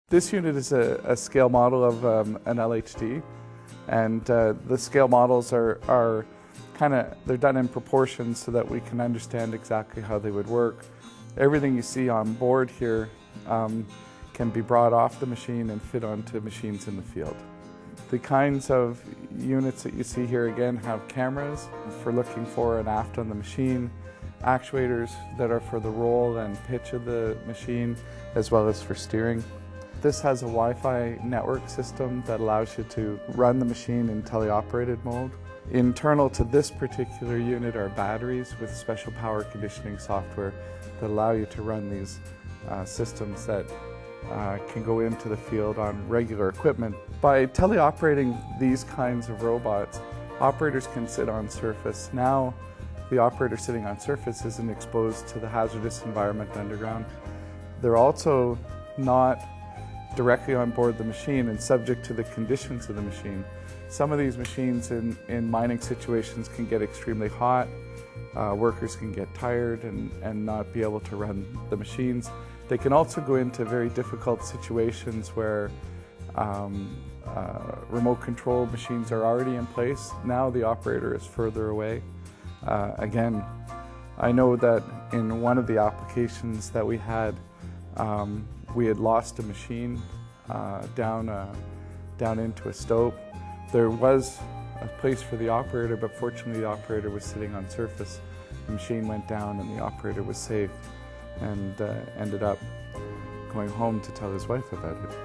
This unit is a scale model of an LHD, and the scale models are they're done in proportion so that we can understand exactly how they would work. Everything you see on board here can be brought off the machine and fit onto machines in the field. The kinds of units that you see here again have cameras for looking fore and aft on the machine, actuators that are for the roll and pitch of the machine, as well as for steering. This has a Wi-Fi network system that allows you to run the machine in teleoperated mode. Internal to this particular unit are batteries with special power conditioning software that allow you to run these systems that can go into the field on regular equipment. By teleoperating these kinds of robots, operators can sit on surface. Now, the operator sitting on surface isn't exposed to the hazardous environment underground. They're also not directly on board the machine and subject to the conditions of the machine. Some of these machines in mining situations can get extremely hot. Workers can get tired and not be able to run the machines. They can also go into very difficult situations where remote control machines are already in place. Now the operator is further away. Again, I know that in one of the applications that we had lost a machine down into a stope. There was a place for the operator, but fortunately the operator was sitting on surface. The machine went down and the operator was safe and ended up going home to tell his wife about it.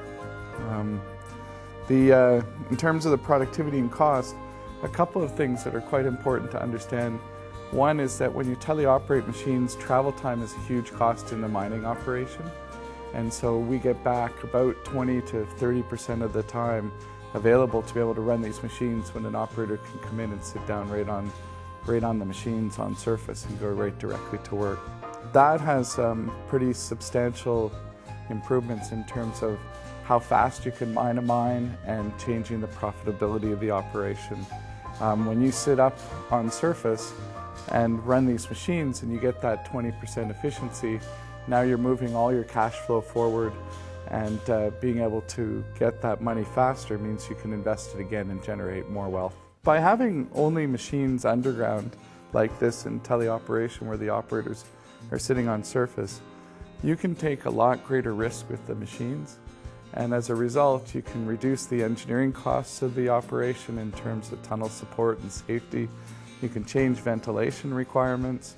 In terms of the productivity and cost, a couple of things that are quite important to understand. One is that when you teleoperate machines, travel time is a huge cost in the mining operation. And so we get back about 20 to 30% of the time available to be able to run these machines when an operator can come in and sit down right on the machines on surface and go right directly to work. That has pretty substantial improvements in terms of how fast you can mine a mine and changing the profitability of the operation. When you sit up on surface and run these machines and you get that 20% efficiency, now you're moving all your cash flow forward, and being able to get that money faster means you can invest it again and generate more wealth. By having only machines underground like this in teleoperation where the operators are sitting on surface, you can take a lot greater risk with the machines, and as a result you can reduce the engineering costs of the operation in terms of tunnel support and safety. You can change ventilation requirements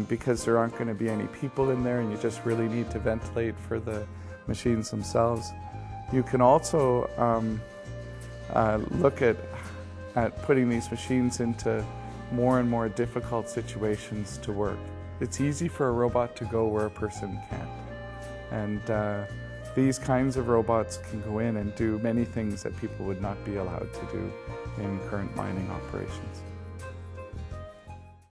because there aren't going to be any people in there and you just really need to ventilate for the machines themselves. You can also look at putting these machines into more and more difficult situations to work. It's easy for a robot to go where a person can't. And these kinds of robots can go in and do many things that people would not be allowed to do in current mining operations.